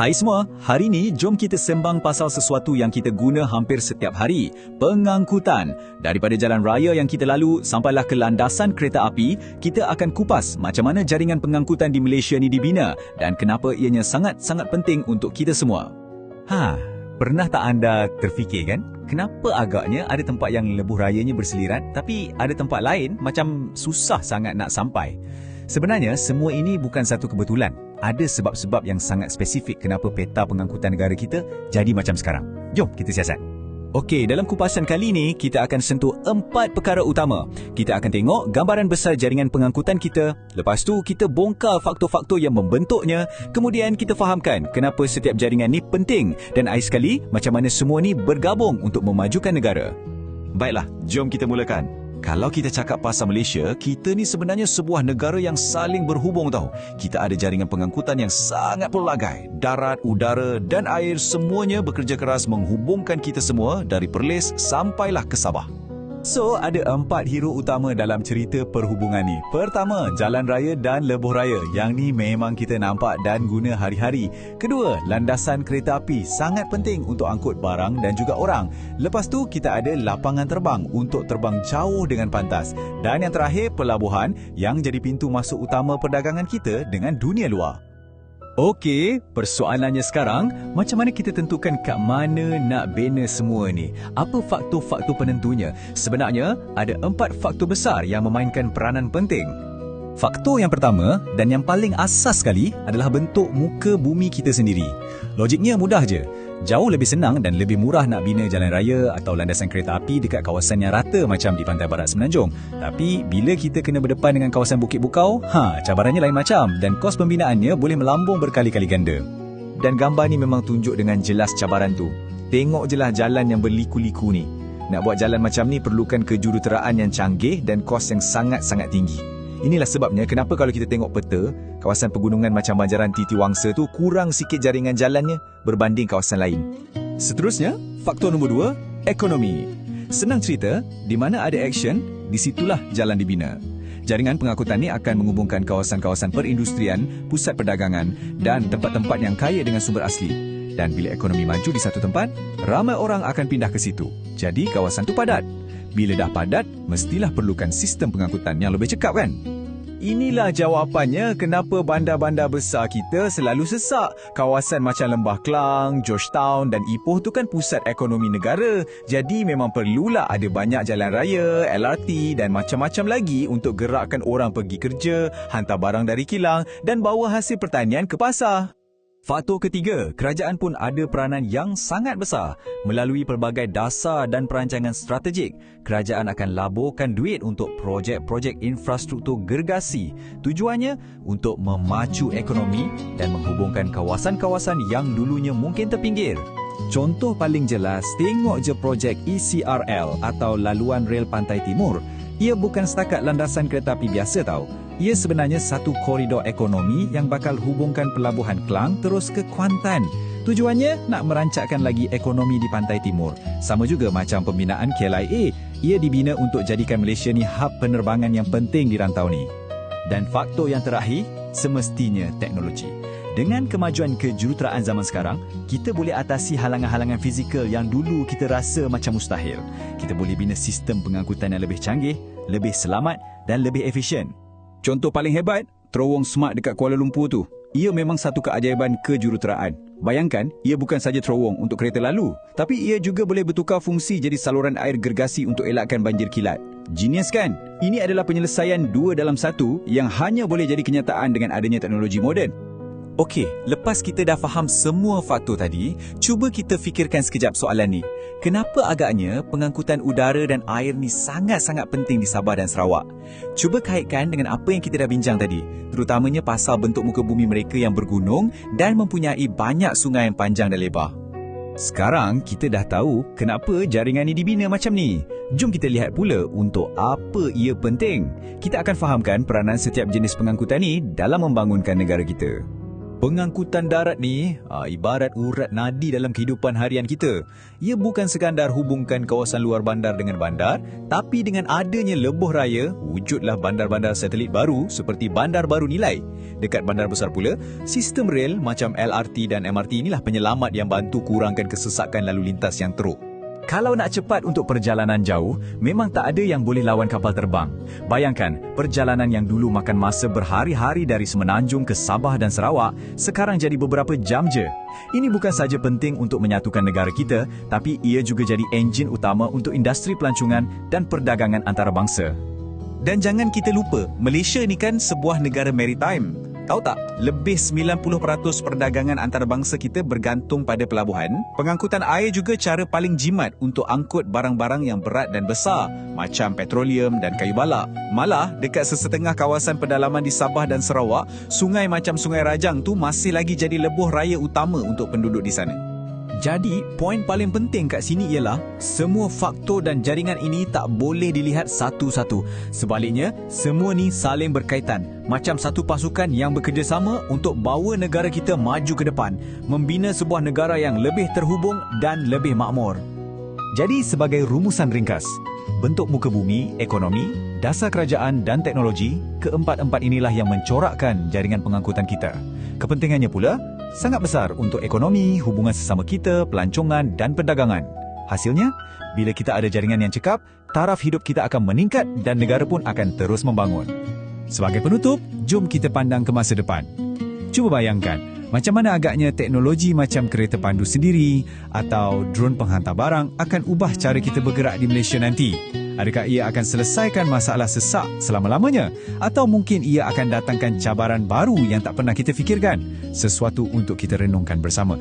Hai semua, hari ni jom kita sembang pasal sesuatu yang kita guna hampir setiap hari, pengangkutan. Daripada jalan raya yang kita lalu sampailah ke landasan kereta api, kita akan kupas macam mana jaringan pengangkutan di Malaysia ni dibina dan kenapa ianya sangat-sangat penting untuk kita semua. Pernah tak anda terfikir kan? Kenapa agaknya ada tempat yang lebuh rayanya berselirat tapi ada tempat lain macam susah sangat nak sampai? Sebenarnya semua ini bukan satu kebetulan. Ada sebab-sebab yang sangat spesifik kenapa peta pengangkutan negara kita jadi macam sekarang. Jom kita siasat. Okey, dalam kupasan kali ini kita akan sentuh 4 perkara utama. Kita akan tengok gambaran besar jaringan pengangkutan kita. Lepas tu kita bongkar faktor-faktor yang membentuknya. Kemudian kita fahamkan kenapa setiap jaringan ni penting dan akhir sekali macam mana semua ni bergabung untuk memajukan negara. Baiklah, jom kita mulakan. Kalau kita cakap pasal Malaysia, kita ni sebenarnya sebuah negara yang saling berhubung tau. Kita ada jaringan pengangkutan yang sangat pelbagai. Darat, udara dan air semuanya bekerja keras menghubungkan kita semua dari Perlis sampailah ke Sabah. So, ada 4 hero utama dalam cerita perhubungan ni. Pertama, jalan raya dan lebuh raya. Yang ni memang kita nampak dan guna hari-hari. Kedua, landasan kereta api. Sangat penting untuk angkut barang dan juga orang. Lepas tu, kita ada lapangan terbang untuk terbang jauh dengan pantas. Dan yang terakhir, pelabuhan yang jadi pintu masuk utama perdagangan kita dengan dunia luar. Okey, persoalannya sekarang, macam mana kita tentukan kat mana nak bina semua ni? Apa faktor-faktor penentunya? Sebenarnya, ada 4 faktor besar yang memainkan peranan penting. Faktor yang pertama dan yang paling asas sekali adalah bentuk muka bumi kita sendiri. Logiknya mudah je. Jauh lebih senang dan lebih murah nak bina jalan raya atau landasan kereta api dekat kawasan yang rata macam di pantai barat Semenanjung. Tapi bila kita kena berdepan dengan kawasan Bukit Bukau, cabarannya lain macam dan kos pembinaannya boleh melambung berkali-kali ganda. Dan gambar ni memang tunjuk dengan jelas cabaran tu. Tengok je lah jalan yang berliku-liku ni. Nak buat jalan macam ni perlukan kejuruteraan yang canggih dan kos yang sangat-sangat tinggi. Inilah sebabnya kenapa kalau kita tengok peta, kawasan pegunungan macam Banjaran Titi Wangsa tu kurang sikit jaringan jalannya berbanding kawasan lain. Seterusnya, faktor nombor 2, ekonomi. Senang cerita, di mana ada action, di situlah jalan dibina. Jaringan pengangkutan ni akan menghubungkan kawasan-kawasan perindustrian, pusat perdagangan dan tempat-tempat yang kaya dengan sumber asli. Dan bila ekonomi maju di satu tempat, ramai orang akan pindah ke situ. Jadi kawasan tu padat. Bila dah padat, mestilah perlukan sistem pengangkutan yang lebih cekap kan? Inilah jawapannya kenapa bandar-bandar besar kita selalu sesak. Kawasan macam Lembah Klang, Georgetown dan Ipoh tu kan pusat ekonomi negara. Jadi memang perlulah ada banyak jalan raya, LRT dan macam-macam lagi untuk gerakkan orang pergi kerja, hantar barang dari kilang dan bawa hasil pertanian ke pasar. Faktor ketiga, kerajaan pun ada peranan yang sangat besar. Melalui pelbagai dasar dan perancangan strategik, kerajaan akan laburkan duit untuk projek-projek infrastruktur gergasi. Tujuannya untuk memacu ekonomi dan menghubungkan kawasan-kawasan yang dulunya mungkin terpinggir. Contoh paling jelas, tengok je projek ECRL atau Laluan Rel Pantai Timur. Ia bukan setakat landasan kereta api biasa tau. Ia sebenarnya satu koridor ekonomi yang bakal hubungkan pelabuhan Klang terus ke Kuantan. Tujuannya nak merancakkan lagi ekonomi di Pantai Timur. Sama juga macam pembinaan KLIA. Ia dibina untuk jadikan Malaysia ni hub penerbangan yang penting di rantau ni. Dan faktor yang terakhir, semestinya teknologi. Dengan kemajuan kejuruteraan zaman sekarang, kita boleh atasi halangan-halangan fizikal yang dulu kita rasa macam mustahil. Kita boleh bina sistem pengangkutan yang lebih canggih, lebih selamat dan lebih efisien. Contoh paling hebat, terowong smart dekat Kuala Lumpur tu. Ia memang satu keajaiban kejuruteraan. Bayangkan, ia bukan saja terowong untuk kereta lalu, tapi ia juga boleh bertukar fungsi jadi saluran air gergasi untuk elakkan banjir kilat. Genius kan? Ini adalah penyelesaian 2 dalam 1 yang hanya boleh jadi kenyataan dengan adanya teknologi moden. Okey, lepas kita dah faham semua faktor tadi, cuba kita fikirkan sekejap soalan ni. Kenapa agaknya pengangkutan udara dan air ni sangat-sangat penting di Sabah dan Sarawak? Cuba kaitkan dengan apa yang kita dah bincang tadi, terutamanya pasal bentuk muka bumi mereka yang bergunung dan mempunyai banyak sungai yang panjang dan lebar. Sekarang kita dah tahu kenapa jaringan ni dibina macam ni. Jom kita lihat pula untuk apa ia penting. Kita akan fahamkan peranan setiap jenis pengangkutan ni dalam membangunkan negara kita. Pengangkutan darat ni ibarat urat nadi dalam kehidupan harian kita. Ia bukan sekadar hubungkan kawasan luar bandar dengan bandar, tapi dengan adanya lebuh raya, wujudlah bandar-bandar satelit baru seperti Bandar Baru Nilai. Dekat bandar besar pula, sistem rel macam LRT dan MRT inilah penyelamat yang bantu kurangkan kesesakan lalu lintas yang teruk. Kalau nak cepat untuk perjalanan jauh, memang tak ada yang boleh lawan kapal terbang. Bayangkan, perjalanan yang dulu makan masa berhari-hari dari Semenanjung ke Sabah dan Sarawak, sekarang jadi beberapa jam je. Ini bukan saja penting untuk menyatukan negara kita, tapi ia juga jadi enjin utama untuk industri pelancongan dan perdagangan antarabangsa. Dan jangan kita lupa, Malaysia ni kan sebuah negara maritime. Tahu tak, lebih 90% perdagangan antarabangsa kita bergantung pada pelabuhan. Pengangkutan air juga cara paling jimat untuk angkut barang-barang yang berat dan besar, macam petroleum dan kayu balak. Malah, dekat sesetengah kawasan pedalaman di Sabah dan Sarawak, sungai macam Sungai Rajang tu masih lagi jadi lebuh raya utama untuk penduduk di sana. Jadi, poin paling penting kat sini ialah semua faktor dan jaringan ini tak boleh dilihat satu-satu. Sebaliknya, semua ni saling berkaitan. Macam satu pasukan yang bekerjasama untuk bawa negara kita maju ke depan, membina sebuah negara yang lebih terhubung dan lebih makmur. Jadi, sebagai rumusan ringkas, bentuk muka bumi, ekonomi, dasar kerajaan dan teknologi, keempat-empat inilah yang mencorakkan jaringan pengangkutan kita. Kepentingannya pula sangat besar untuk ekonomi, hubungan sesama kita, pelancongan dan perdagangan. Hasilnya, bila kita ada jaringan yang cekap, taraf hidup kita akan meningkat dan negara pun akan terus membangun. Sebagai penutup, jom kita pandang ke masa depan. Cuba bayangkan, macam mana agaknya teknologi macam kereta pandu sendiri atau drone penghantar barang akan ubah cara kita bergerak di Malaysia nanti. Adakah ia akan selesaikan masalah sesak selama-lamanya? Atau mungkin ia akan datangkan cabaran baru yang tak pernah kita fikirkan? Sesuatu untuk kita renungkan bersama.